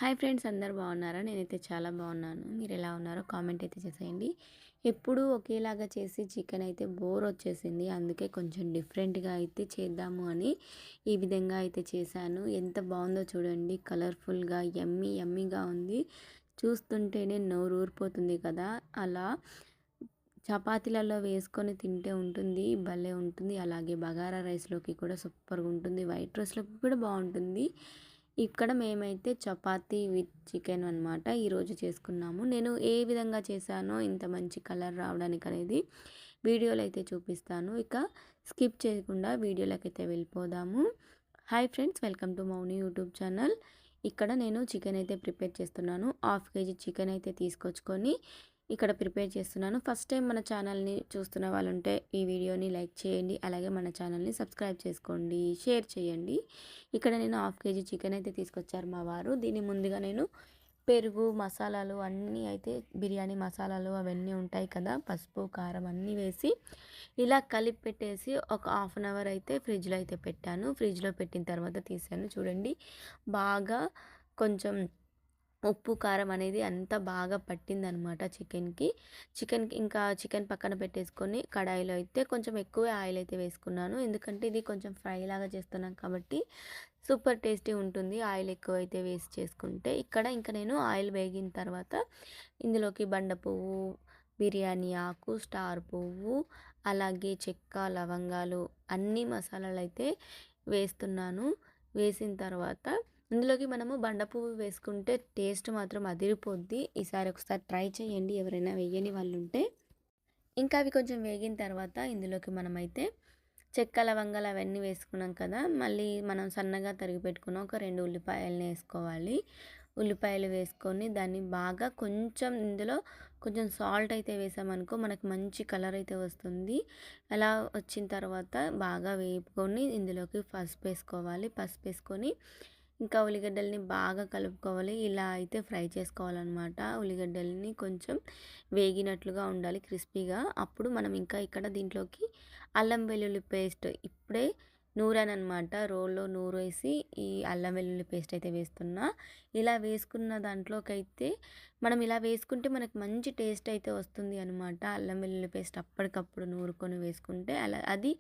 Hi friends, అందరు బాగున్నారా? నేనైతే చాలా బాగున్నాను. మీరు ఎలా ఉన్నారో కామెంట్ అయితే చేసేయండి. ఎప్పుడూ ఒకేలాగా చేసి చికెన్ అయితే బోర్ వచ్చేసింది. అందుకే కొంచెం డిఫరెంట్గా అయితే చేద్దాము అని ఈ విధంగా అయితే చేశాను. ఎంత బాగుందో చూడండి, కలర్ఫుల్గా యమ్మీ యమ్మీగా ఉంది. చూస్తుంటేనే నోరు ఊరిపోతుంది కదా. అలా చపాతీలలో వేసుకొని తింటే ఉంటుంది, భలే ఉంటుంది. అలాగే బగారా రైస్లోకి కూడా సూపర్గా ఉంటుంది, వైట్ రైస్లోకి కూడా బాగుంటుంది. ఇక్కడ మేమైతే చపాతీ విత్ చికెన్ అనమాట ఈరోజు చేసుకున్నాము. నేను ఏ విధంగా చేశానో ఇంత మంచి కలర్ రావడానికి అనేది వీడియోలో అయితే చూపిస్తాను. ఇక స్కిప్ చేయకుండా వీడియోలోకి అయితే వెళ్ళిపోదాము. Hi friends, welcome to Mouni YouTube channel. ఇక్కడ నేను చికెన్ అయితే ప్రిపేర్ చేస్తున్నాను. హాఫ్ కేజీ చికెన్ అయితే తీసుకొచ్చుకొని ఇక్కడ ప్రిపేర్ చేస్తున్నాను. ఫస్ట్ టైం మన ఛానల్ని చూస్తున్న వాళ్ళు ఉంటే ఈ వీడియోని లైక్ చేయండి, అలాగే మన ఛానల్ని సబ్స్క్రైబ్ చేసుకోండి, షేర్ చేయండి. ఇక్కడ నేను హాఫ్ కేజీ చికెన్ అయితే తీసుకొచ్చారు మా వారు. దీన్ని ముందుగా నేను పెరుగు, మసాలాలు అన్నీ అయితే బిర్యానీ మసాలాలు అవన్నీ ఉంటాయి కదా, పసుపు కారం అన్నీ వేసి ఇలా కలిపి పెట్టేసి ఒక హాఫ్ అన్ అవర్ అయితే ఫ్రిడ్జ్లో అయితే పెట్టాను. ఫ్రిడ్జ్లో పెట్టిన తర్వాత తీసాను. చూడండి, బాగా కొంచెం ఉప్పు కారం అనేది అంతా బాగా పట్టిందనమాట చికెన్కి. ఇంకా చికెన్ పక్కన పెట్టేసుకొని కడాయిలో అయితే కొంచెం ఎక్కువ ఆయిల్ అయితే వేసుకున్నాను. ఎందుకంటే ఇది కొంచెం ఫ్రై లాగా చేస్తున్నాం కాబట్టి సూపర్ టేస్టీ ఉంటుంది ఆయిల్ ఎక్కువ అయితే వేసి చేసుకుంటే. ఇక్కడ ఇంకా నేను ఆయిల్ వేగిన తర్వాత ఇందులోకి బండ పువ్వు, బిర్యానీ ఆకు, స్టార్ పువ్వు, అలాగే చెక్క, లవంగాలు అన్ని మసాలాలు అయితే వేస్తున్నాను. వేసిన తర్వాత ఇందులోకి మనము బండ పువ్వు వేసుకుంటే టేస్ట్ మాత్రం అదిరిపోద్ది. ఈసారి ఒకసారి ట్రై చేయండి ఎవరైనా వేయని వాళ్ళు ఉంటే. ఇంకా అవి కొంచెం వేగిన తర్వాత ఇందులోకి మనమైతే చెక్క, లవంగాలు అవన్నీ వేసుకున్నాం కదా, మళ్ళీ మనం సన్నగా తరిగి పెట్టుకున్న ఒక 2 ఉల్లిపాయలని వేసుకోవాలి. ఉల్లిపాయలు వేసుకొని దాన్ని బాగా కొంచెం ఇందులో కొంచెం సాల్ట్ అయితే వేసామనుకో మనకు మంచి కలర్ అయితే వస్తుంది. అలా వచ్చిన తర్వాత బాగా వేపుకొని ఇందులోకి పసుపు వేసుకోవాలి. పసుపు వేసుకొని ఇంకా ఉల్లిగడ్డల్ని బాగా కలుపుకోవాలి. ఇలా అయితే ఫ్రై చేసుకోవాలన్నమాట. ఉల్లిగడ్డల్ని కొంచెం వేగినట్లుగా ఉండాలి, క్రిస్పీగా. అప్పుడు మనం ఇంకా ఇక్కడ దీంట్లోకి అల్లం వెల్లుల్లి పేస్ట్ ఇప్పుడే నూరానమాట. రోల్లో నూరేసి ఈ అల్లం వెల్లుల్లి పేస్ట్ అయితే వేస్తున్నా. ఇలా వేసుకున్న దాంట్లోకైతే మనం ఇలా వేసుకుంటే మనకు మంచి టేస్ట్ అయితే వస్తుంది అనమాట. అల్లం వెల్లుల్లి పేస్ట్ అప్పటికప్పుడు నూరుకొని వేసుకుంటే అలా అది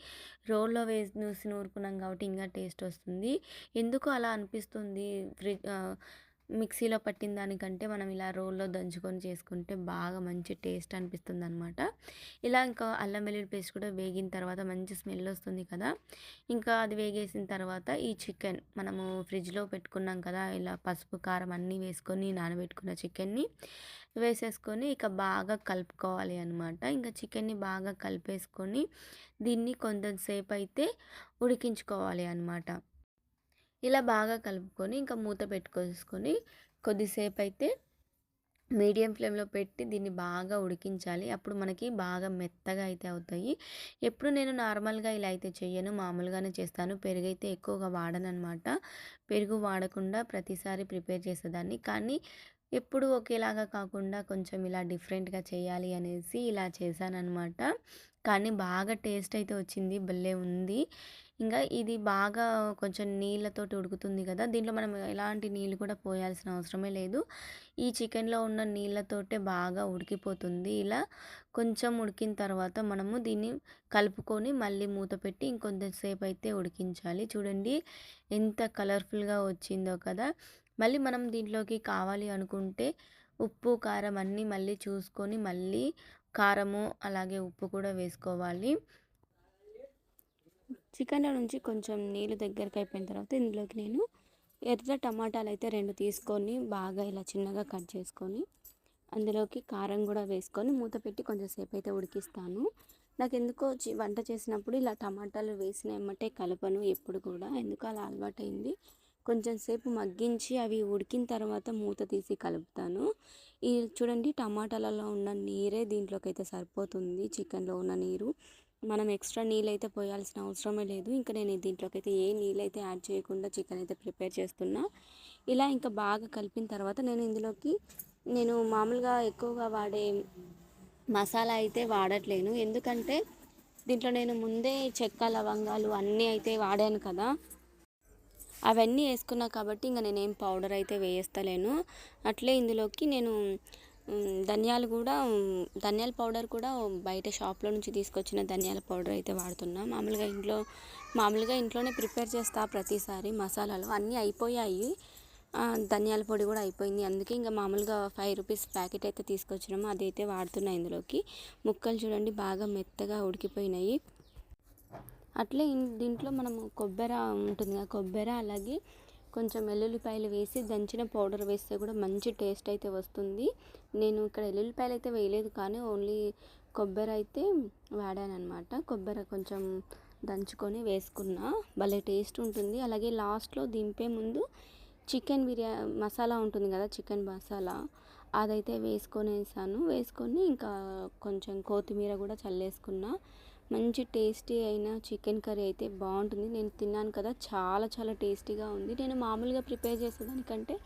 రోల్లో వేసి నూరుకున్నాం కాబట్టి ఇంకా టేస్ట్ వస్తుంది. ఎందుకు అలా అనిపిస్తుంది, మిక్సీలో పట్టిన దానికంటే మనం ఇలా రోల్లో దంచుకొని చేసుకుంటే బాగా మంచి టేస్ట్ అనిపిస్తుంది అనమాట. ఇలా ఇంకా అల్లం వెల్లుల్లి పేస్ట్ కూడా వేగిన తర్వాత మంచి స్మెల్ వస్తుంది కదా. ఇంకా అది వేగేసిన తర్వాత ఈ చికెన్ మనము ఫ్రిడ్జ్లో పెట్టుకున్నాం కదా, ఇలా పసుపు కారం అన్నీ వేసుకొని నానబెట్టుకున్న చికెన్ని వేసేసుకొని ఇక బాగా కలుపుకోవాలి అనమాట. ఇంకా చికెన్ని బాగా కలిపేసుకొని దీన్ని కొంచెంసేపు అయితే ఉడికించుకోవాలి అనమాట. ఇలా బాగా కలుపుకొని ఇంకా మూత పెట్టుకొసుకొని కొద్దిసేపు అయితే మీడియం ఫ్లేమ్లో పెట్టి దీన్ని బాగా ఉడికించాలి. అప్పుడు మనకి బాగా మెత్తగా అయితే అవుతాయి. ఎప్పుడు నేను నార్మల్గా ఇలా అయితే చెయ్యను, మామూలుగానే చేస్తాను. పెరుగు అయితే ఎక్కువగా వాడననమాట. పెరుగు వాడకుండా ప్రతిసారి ప్రిపేర్ చేసేదాన్ని. కానీ ఎప్పుడు ఒకేలాగా కాకుండా కొంచెం ఇలా డిఫరెంట్గా చేయాలి అనేసి ఇలా చేశాననమాట. కానీ బాగా టేస్ట్ అయితే వచ్చింది, భలే ఉంది. ఇంకా ఇది బాగా కొంచెం నీళ్ళతోటి ఉడుకుతుంది కదా, దీంట్లో మనం ఎలాంటి నీళ్ళు కూడా పోయాల్సిన అవసరమే లేదు. ఈ చికెన్లో ఉన్న నీళ్ళతోటే బాగా ఉడికిపోతుంది. ఇలా కొంచెం ఉడికిన తర్వాత మనము దీన్ని కలుపుకొని మళ్ళీ మూత పెట్టి ఇంకొంచెంసేపు అయితే ఉడికించాలి. చూడండి ఎంత కలర్ఫుల్గా వచ్చిందో కదా. మళ్ళీ మనం దీంట్లోకి కావాలి అనుకుంటే ఉప్పు, కారం అన్నీ మళ్ళీ చూసుకొని మళ్ళీ కారము అలాగే ఉప్పు కూడా వేసుకోవాలి. చికెన్లో నుంచి కొంచెం నీళ్ళు దగ్గరికి అయిపోయిన తర్వాత ఇందులోకి నేను ఎర్ర టమాటాలు అయితే 2 తీసుకొని బాగా ఇలా చిన్నగా కట్ చేసుకొని అందులోకి కారం కూడా వేసుకొని మూత పెట్టి కొంచెంసేపు అయితే ఉడికిస్తాను. నాకు ఎందుకో వంట చేసినప్పుడు ఇలా టమాటాలు వేసిన ఎమ్మటే కలపను ఎప్పుడు కూడా, ఎందుకు అలా అలవాటైంది. కొంచెం సేపు మగ్గించి అవి ఉడికిన తర్వాత మూత తీసి కలుపుతాను. ఈ చూడండి, టమాటాలలో ఉన్న నీరే దీంట్లోకి అయితే సరిపోతుంది. చికెన్లో ఉన్న నీరు మనం ఎక్స్ట్రా నీళ్ళు అయితే పోయాల్సిన అవసరమే లేదు. ఇంకా నేను దీంట్లోకి అయితే ఏ నీళ్ళు అయితే యాడ్ చేయకుండా చికెన్ అయితే ప్రిపేర్ చేస్తున్నా. ఇలా ఇంకా బాగా కలిపిన తర్వాత నేను మామూలుగా ఎక్కువగా వాడే మసాలా అయితే వాడట్లేను. ఎందుకంటే దీంట్లో నేను ముందే చెక్క, లవంగాలు అన్నీ అయితే వాడాను కదా. అవన్నీ వేసుకున్నా కాబట్టి ఇంకా నేనేం పౌడర్ అయితే వేస్తలేను. అట్లే ఇందులోకి నేను ధనియాల పౌడర్ కూడా బయట షాప్లో నుంచి తీసుకొచ్చిన ధనియాల పౌడర్ అయితే వాడుతున్నా. మామూలుగా ఇంట్లోనే ప్రిపేర్ చేస్తా ప్రతిసారి. మసాలాలు అన్నీ అయిపోయాయి, ధనియాల పొడి కూడా అయిపోయింది. అందుకే ఇంకా మామూలుగా 5 రూపీస్ ప్యాకెట్ అయితే తీసుకొచ్చినాము, అదైతే వాడుతున్నా ఇందులోకి. ముక్కలు చూడండి బాగా మెత్తగా ఉడికిపోయినాయి. అట్లే దీంట్లో మనము కొబ్బరి ఉంటుంది కదా, కొబ్బరి అలాగే కొంచెం వెల్లుల్లిపాయలు వేసి దంచిన పౌడర్ వేస్తే కూడా మంచి టేస్ట్ అయితే వస్తుంది. నేను ఇక్కడ వెల్లుల్లిపాయలు అయితే వేయలేదు, కానీ ఓన్లీ కొబ్బరి అయితే వాడాను అనమాట. కొబ్బరి కొంచెం దంచుకొని వేసుకున్నా, భలే టేస్ట్ ఉంటుంది. అలాగే లాస్ట్లో దింపే ముందు చికెన్ మసాలా ఉంటుంది కదా, చికెన్ మసాలా అదైతే వేసుకొని ఇంకా కొంచెం కొత్తిమీర కూడా చల్లేసుకున్నా. మంచి టేస్టీ అయిన చికెన్ కర్రీ అయితే బాగుంటుంది. నేను తిన్నాను కదా, చాలా చాలా టేస్టీగా ఉంది. నేను మామూలుగా ప్రిపేర్ చేసేదానికంటే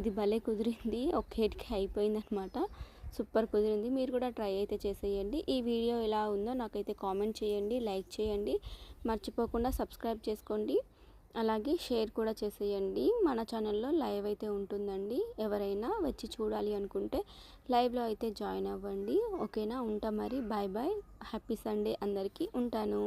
ఇది భలే కుదిరింది, ఒకేటికి అయిపోయింది అనమాట. సూపర్ కుదిరింది. మీరు కూడా ట్రై అయితే చేసేయండి. ఈ వీడియో ఎలా ఉందో నాకైతే కామెంట్ చేయండి, లైక్ చేయండి, మర్చిపోకుండా సబ్స్క్రైబ్ చేసుకోండి, అలాగే షేర్ కూడా చేసేయండి. మన ఛానల్లో లైవ్ అయితే ఉంటుందండి, ఎవరైనా వచ్చి చూడాలి అనుకుంటే లైవ్లో అయితే జాయిన్ అవ్వండి. ఓకేనా, ఉంటా మరి, బాయ్ బాయ్, హ్యాపీ సండే అందరికీ, ఉంటాను.